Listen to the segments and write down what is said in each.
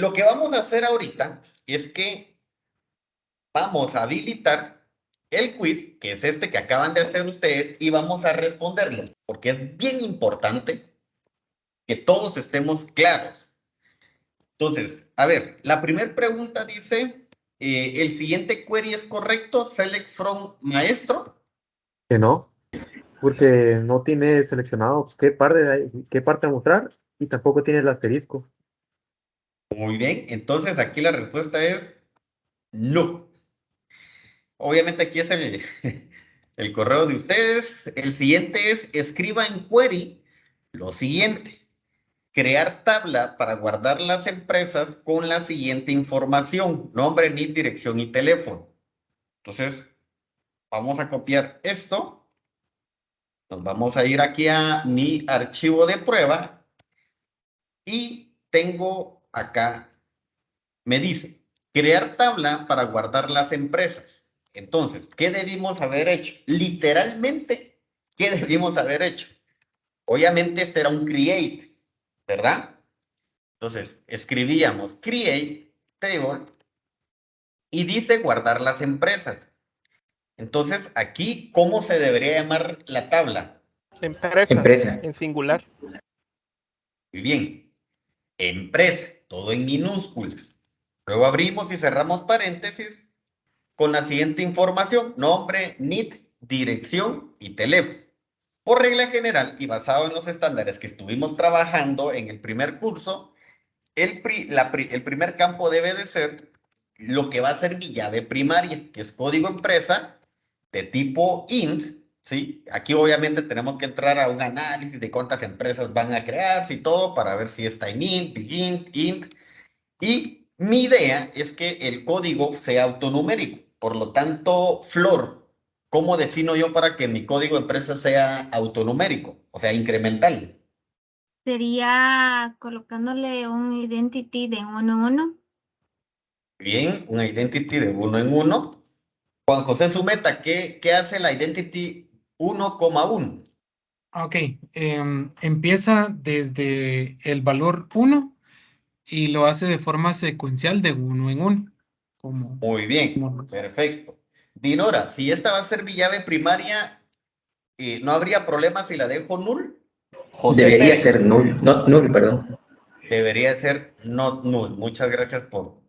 lo que vamos a hacer ahorita es que vamos a habilitar el quiz, que es este que acaban de hacer ustedes, y vamos a responderlo, porque es bien importante que todos estemos claros. Entonces, a ver, la primera pregunta dice, ¿el siguiente query es correcto? Select from maestro. Que no, porque no tiene seleccionado qué parte mostrar y tampoco tiene el asterisco. Muy bien, entonces aquí la respuesta es no. Obviamente aquí es el correo de ustedes. El siguiente es, escriba en query lo siguiente. Crear tabla para guardar las empresas con la siguiente información, nombre, NID, dirección y teléfono. Entonces, vamos a copiar esto. Nos vamos a ir aquí a mi archivo de prueba y tengo acá, me dice, crear tabla para guardar las empresas. Entonces, ¿qué debimos haber hecho? Literalmente, ¿qué debimos haber hecho? Obviamente este era un create, ¿verdad? Entonces, escribíamos create table y dice guardar las empresas. Entonces, aquí, ¿cómo se debería llamar la tabla? Empresa, Empresa. en singular. Muy bien, empresa, todo en minúsculas. Luego abrimos y cerramos paréntesis con la siguiente información, nombre, NID, dirección y teléfono. Por regla general y basado en los estándares que estuvimos trabajando en el primer curso, el primer campo debe de ser lo que va a ser mi llave primaria, que es código empresa de tipo int, ¿sí? Aquí obviamente tenemos que entrar a un análisis de cuántas empresas van a crearse y todo para ver si está en int, int. Y mi idea es que el código sea autonumérico. Por lo tanto, Flor, ¿cómo defino yo para que mi código de empresa sea autonumérico? O sea, incremental. Sería colocándole un identity de 1 en 1. Bien, un identity de uno en uno. Juan José Zumeta, ¿qué hace la identity 1,1? Ok, empieza desde el valor 1 y lo hace de forma secuencial de 1 en 1. Muy bien, perfecto. Dinora, si esta va a ser mi llave primaria, ¿no habría problema si la dejo null? José Debería Pérez, ser null, no, null, perdón. debería ser not null. Muchas gracias por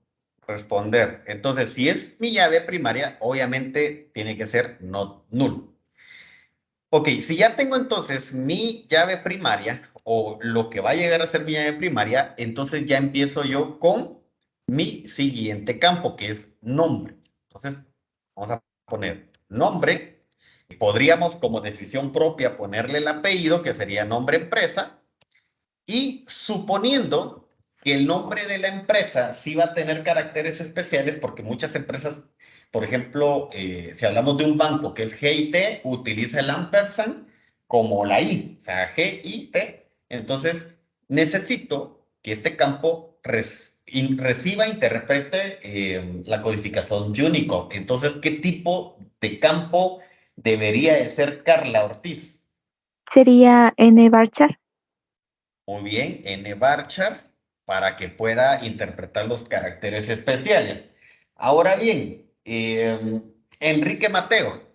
responder. Entonces, si es mi llave primaria, obviamente tiene que ser not null. Ok, si ya tengo entonces mi llave primaria o lo que va a llegar a ser mi llave primaria, entonces ya empiezo yo con mi siguiente campo, que es nombre. Entonces, vamos a poner nombre. Podríamos como decisión propia ponerle el apellido, que sería nombre empresa, y suponiendo que el nombre de la empresa sí va a tener caracteres especiales, porque muchas empresas, por ejemplo, si hablamos de un banco que es GIT, utiliza el ampersand como la I, o sea, GIT. Entonces, necesito que este campo reciba, interprete la codificación Unicode. Entonces, ¿qué tipo de campo debería de ser Carla Ortiz? Sería nvarchar. Muy bien, nvarchar para que pueda interpretar los caracteres especiales. Ahora bien, Enrique Mateo,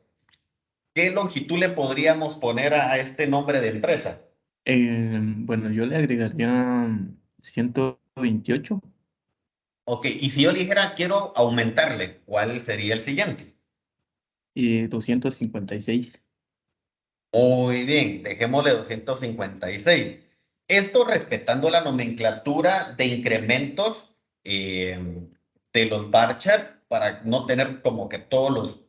¿qué longitud le podríamos poner a este nombre de empresa? Bueno, yo le agregaría 128. Ok, y si yo le dijera quiero aumentarle, ¿cuál sería el siguiente? Y 256. Muy bien, dejémosle 256. Esto respetando la nomenclatura de incrementos de los varchar para no tener como que todos los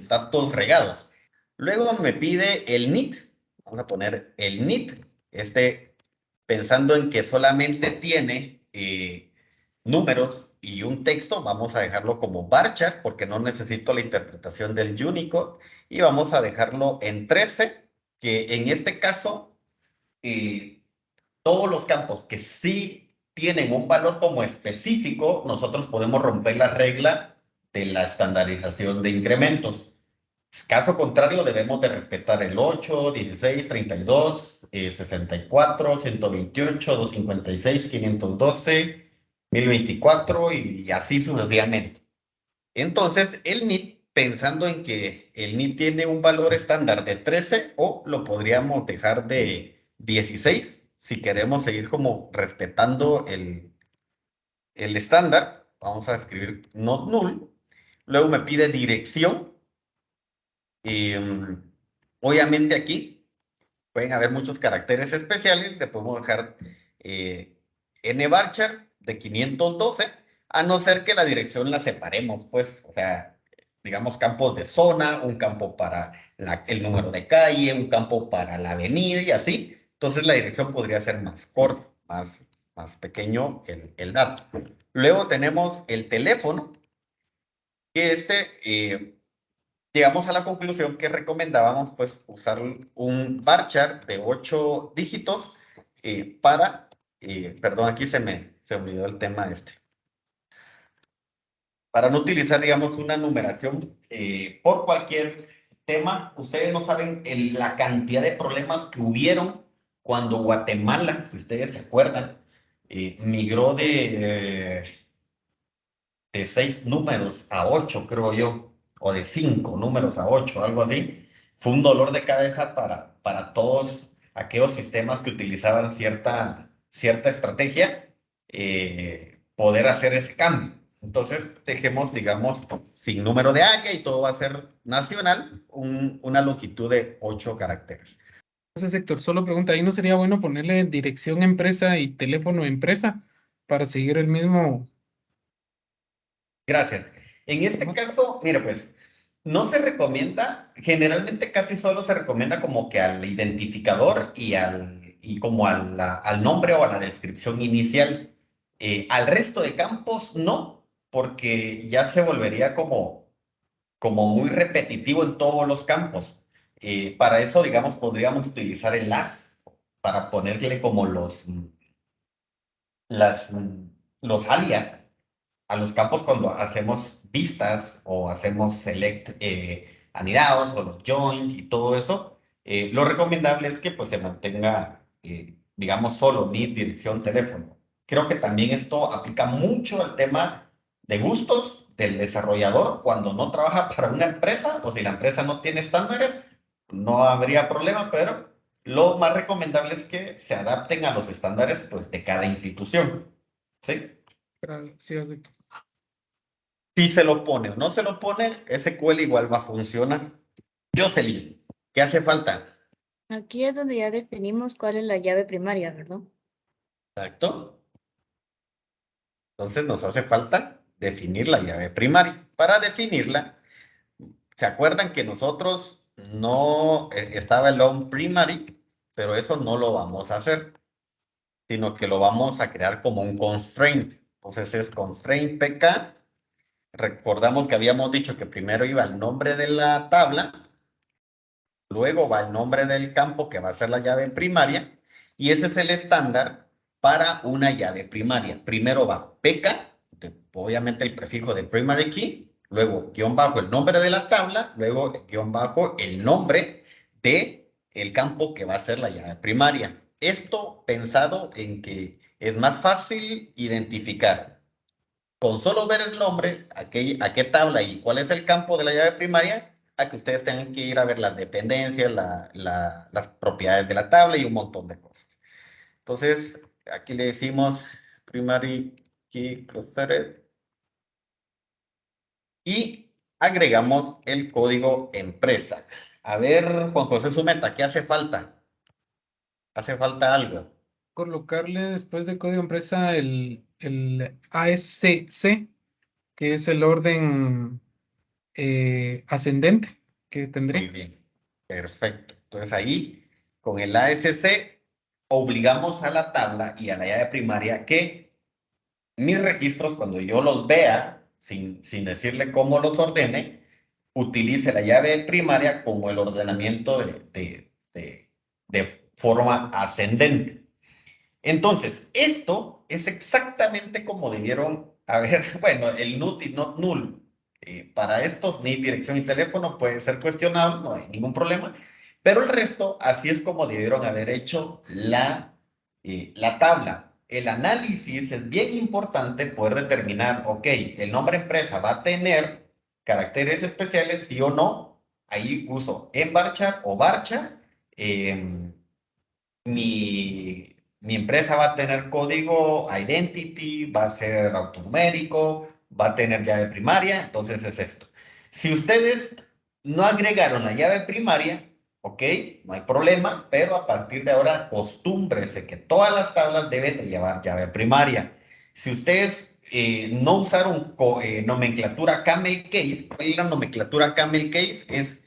datos regados. Luego me pide el NIT. Vamos a poner el NIT. Pensando en que solamente tiene números y un texto, vamos a dejarlo como varchar porque no necesito la interpretación del Unicode y vamos a dejarlo en 13, que en este caso todos los campos que sí tienen un valor como específico, nosotros podemos romper la regla de la estandarización de incrementos. Caso contrario, debemos de respetar el 8, 16, 32, 64, 128, 256, 512, 1024 y así sucesivamente. Entonces, el NIT, pensando en que el NIT tiene un valor estándar de 13 o lo podríamos dejar de 16 si queremos seguir como respetando el estándar, vamos a escribir not null. Luego me pide dirección. Obviamente aquí pueden haber muchos caracteres especiales. Le podemos dejar nvarchar de 512, a no ser que la dirección la separemos, pues, o sea, digamos campos de zona, un campo para el número de calle, un campo para la avenida y así. Entonces la dirección podría ser más corta, más pequeño el dato. Luego tenemos el teléfono, que llegamos a la conclusión que recomendábamos pues usar un varchar de 8 dígitos perdón, aquí se olvidó el tema para no utilizar, digamos, una numeración por cualquier tema. Ustedes no saben la cantidad de problemas que hubieron cuando Guatemala, si ustedes se acuerdan, migró de 6 números a 8, creo yo, o de 5 números a 8, algo así. Fue un dolor de cabeza para todos aquellos sistemas que utilizaban cierta estrategia, poder hacer ese cambio. Entonces, dejemos, digamos, sin número de área y todo va a ser nacional, una longitud de 8 caracteres. Entonces, Héctor, solo pregunta, ¿ahí no sería bueno ponerle dirección empresa y teléfono empresa para seguir el mismo? Gracias. En este caso, mira, pues, no se recomienda, generalmente casi solo se recomienda como que al identificador y como al nombre o a la descripción inicial. Al resto de campos no, porque ya se volvería como muy repetitivo en todos los campos. Para eso, digamos, podríamos utilizar el as para ponerle como los alias a los campos cuando hacemos vistas o hacemos select anidados o los joins y todo eso. Lo recomendable es que pues se mantenga, digamos, solo mi dirección teléfono. Creo que también esto aplica mucho al tema de gustos del desarrollador cuando no trabaja para una empresa o si la empresa no tiene estándares, no habría problema, pero lo más recomendable es que se adapten a los estándares pues, de cada institución. ¿Sí? Sí, Héctor. Si se lo pone o no se lo pone, SQL igual va a funcionar. Jocelyn, ¿qué hace falta? Aquí es donde ya definimos cuál es la llave primaria, ¿verdad? Exacto. Entonces nos hace falta definir la llave primaria. Para definirla, ¿se acuerdan que nosotros no estaba el onPrimary, pero eso no lo vamos a hacer, sino que lo vamos a crear como un constraint. Entonces es constraint PK. Recordamos que habíamos dicho que primero iba el nombre de la tabla, luego va el nombre del campo que va a ser la llave primaria y ese es el estándar para una llave primaria. Primero va PK, obviamente el prefijo de primary key, luego guión bajo el nombre de la tabla, luego guión bajo el nombre de el campo que va a ser la llave primaria. Esto pensado en que es más fácil identificar con solo ver el nombre, a qué tabla y cuál es el campo de la llave primaria, a que ustedes tengan que ir a ver las dependencias, las propiedades de la tabla y un montón de cosas. Entonces, aquí le decimos primary key clustered y agregamos el código empresa. A ver, Juan José Zumeta, ¿qué hace falta? ¿Hace falta algo? Colocarle después de código empresa el ASC, que es el orden ascendente que Muy tendré. bien, perfecto. Entonces ahí, con el ASC, obligamos a la tabla y a la llave primaria que mis registros, cuando yo los vea, sin decirle cómo los ordene, utilice la llave primaria como el ordenamiento de forma ascendente. Entonces, esto es exactamente como debieron haber, bueno, el NUT y not null. Para estos, ni dirección y teléfono puede ser cuestionable, no hay ningún problema, pero el resto, así es como debieron haber hecho la tabla. el análisis es bien importante poder determinar, ok, el nombre empresa va a tener caracteres especiales, sí o no. Ahí uso en varchar o varchar. Mi empresa va a tener código identity, va a ser autonumérico, va a tener llave primaria, entonces es esto. Si ustedes no agregaron la llave primaria, ok, no hay problema, pero a partir de ahora acostúmbrese que todas las tablas deben de llevar llave primaria. Si ustedes no usaron nomenclatura camel case, ¿cuál es la nomenclatura camel case? Es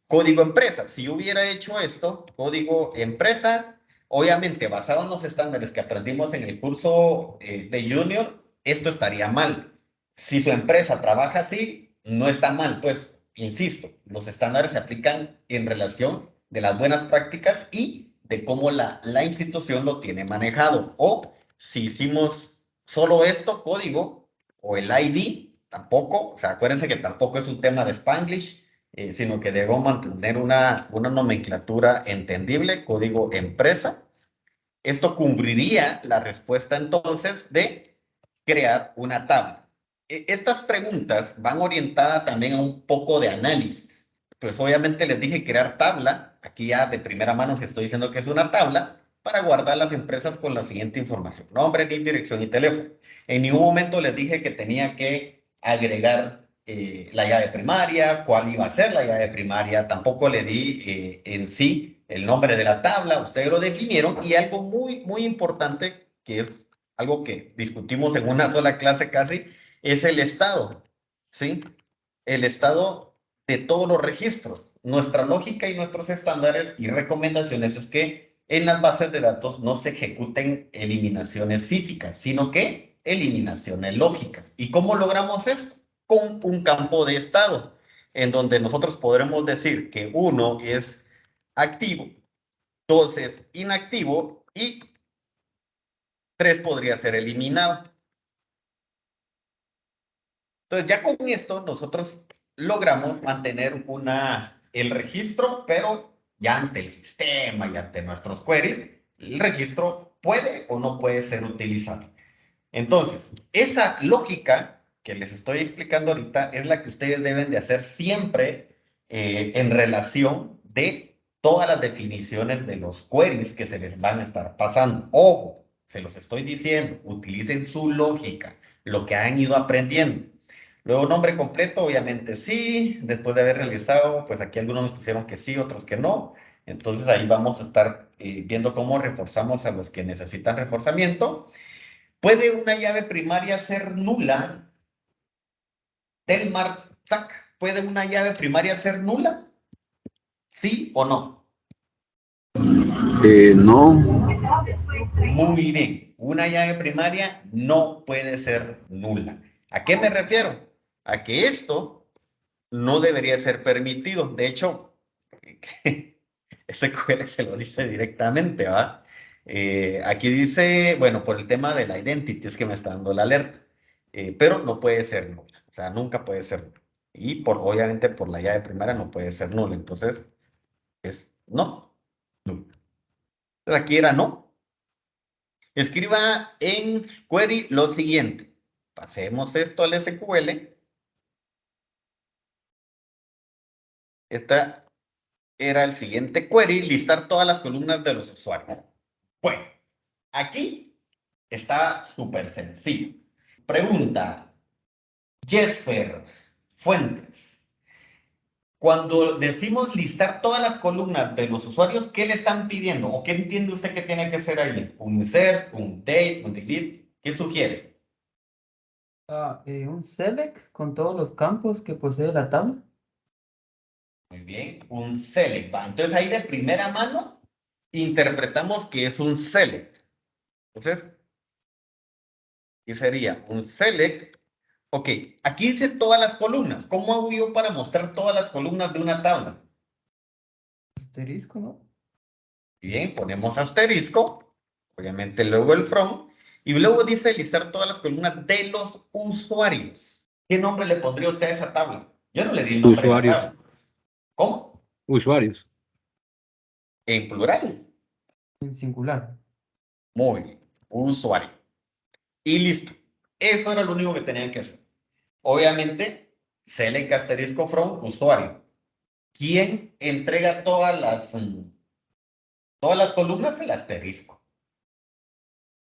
código empresa. Si yo hubiera hecho esto, código empresa, obviamente basado en los estándares que aprendimos en el curso de Junior, esto estaría mal. Si su empresa trabaja así, no está mal, pues, insisto, los estándares se aplican en relación de las buenas prácticas y de cómo la institución lo tiene manejado. O si hicimos solo esto, código, o el ID, tampoco, o sea, acuérdense que tampoco es un tema de Spanglish, sino que debo mantener una nomenclatura entendible, código empresa. Esto cubriría la respuesta entonces de crear una tabla. Estas preguntas van orientadas también a un poco de análisis. Pues obviamente les dije crear tabla. Aquí ya de primera mano les estoy diciendo que es una tabla para guardar las empresas con la siguiente información: nombre, NIP, dirección y teléfono. En ningún momento les dije que tenía que agregar la llave primaria, cuál iba a ser la llave primaria. Tampoco le di en sí el nombre de la tabla. Ustedes lo definieron, y algo muy, muy importante, que es algo que discutimos en una sola clase casi, es el estado, ¿sí? El estado de todos los registros. Nuestra lógica y nuestros estándares y recomendaciones es que en las bases de datos no se ejecuten eliminaciones físicas, sino que eliminaciones lógicas. ¿Y cómo logramos esto? Con un campo de estado, en donde nosotros podremos decir que 1 es activo, 2 es inactivo y 3 podría ser eliminado. Entonces, ya con esto nosotros logramos mantener el registro, pero ya ante el sistema y ante nuestros queries, el registro puede o no puede ser utilizable. Entonces, esa lógica que les estoy explicando ahorita es la que ustedes deben de hacer siempre en relación de todas las definiciones de los queries que se les van a estar pasando. Ojo, se los estoy diciendo, utilicen su lógica, lo que han ido aprendiendo. Luego, nombre completo, obviamente sí. Después de haber realizado, pues aquí algunos me pusieron que sí, otros que no. Entonces ahí vamos a estar viendo cómo reforzamos a los que necesitan reforzamiento. ¿Puede una llave primaria ser nula? Delmar Zack, ¿puede una llave primaria ser nula? ¿Sí o no? No. Muy bien, una llave primaria no puede ser nula. ¿A qué me refiero? A que esto no debería ser permitido. De hecho, SQL se lo dice directamente, ¿va? Aquí dice, bueno, por el tema de la identity es que me está dando la alerta, pero no puede ser nula, o sea, nunca puede ser nula. Y obviamente por la llave primaria no puede ser nula, entonces es no, nula. Entonces aquí era no. Escriba en query lo siguiente. Pasemos esto al SQL. Esta era el siguiente query: listar todas las columnas de los usuarios. Bueno, aquí está súper sencillo. Pregunta Jesper Fuentes. Cuando decimos listar todas las columnas de los usuarios, ¿qué le están pidiendo? ¿O qué entiende usted que tiene que ser ahí? ¿Un insert, un date, un delete? ¿Qué sugiere? Un select con todos los campos que posee la tabla. Muy bien, un select. Entonces ahí de primera mano interpretamos que es un select. Entonces, ¿qué sería? Un select. Ok, aquí dice todas las columnas. ¿Cómo hago yo para mostrar todas las columnas de una tabla? Asterisco, ¿no? Bien, ponemos asterisco, obviamente luego el from, y luego dice listar todas las columnas de los usuarios. ¿Qué nombre le pondría usted a esa tabla? Yo no le di el nombre de la Usuarios. tabla. ¿Cómo? Usuarios. En plural. En singular. Muy bien. usuario. Y listo. Eso era lo único que tenían que hacer. Obviamente, select asterisco from usuario. ¿Quién entrega todas las columnas? El asterisco.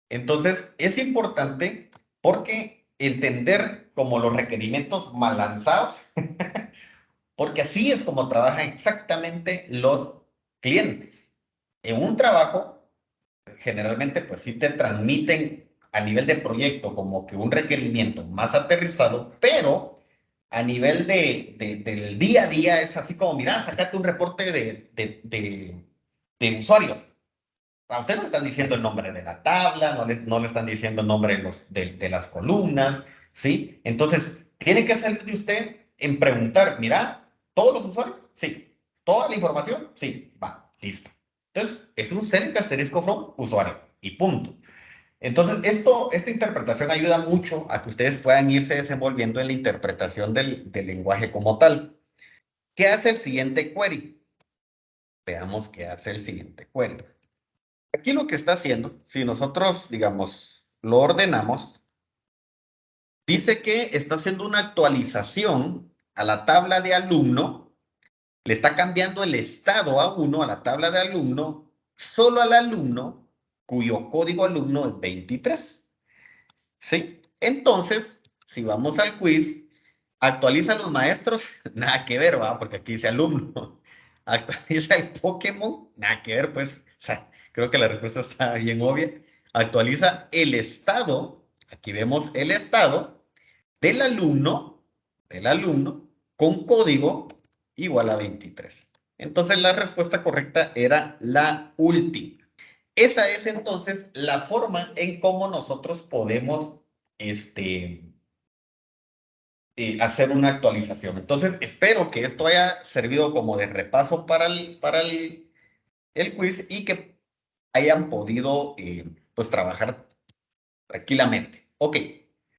Entonces, es importante porque entender como los requerimientos mal lanzados, porque así es como trabajan exactamente los clientes. En un trabajo, generalmente, pues sí te transmiten a nivel de proyecto como que un requerimiento más aterrizado, pero a nivel del día a día es así como, mira, sacate un reporte de usuarios. A usted no le están diciendo el nombre de la tabla, no le están diciendo el nombre de las columnas, ¿sí? Entonces, tiene que salir de usted en preguntar, mira, ¿todos los usuarios? Sí. ¿Toda la información? Sí. Va, listo. Entonces, es un select asterisco from usuario y punto. Entonces, esta interpretación ayuda mucho a que ustedes puedan irse desenvolviendo en la interpretación del lenguaje como tal. ¿Qué hace el siguiente query? Veamos qué hace el siguiente query. Aquí lo que está haciendo, si nosotros, digamos, lo ordenamos, dice que está haciendo una actualización a la tabla de alumno, le está cambiando el estado a 1 a la tabla de alumno, solo al alumno cuyo código alumno es 23. ¿Sí? Entonces, si vamos al quiz, ¿actualiza a los maestros? Nada que ver, ¿va? Porque aquí dice alumno. ¿Actualiza el Pokémon? Nada que ver, pues. O sea, creo que la respuesta está bien obvia. Actualiza el estado. Aquí vemos el estado del alumno, con código igual a 23. Entonces, la respuesta correcta era la última. Esa es entonces la forma en cómo nosotros podemos hacer una actualización. Entonces, espero que esto haya servido como de repaso para el quiz y que hayan podido pues trabajar tranquilamente. Ok,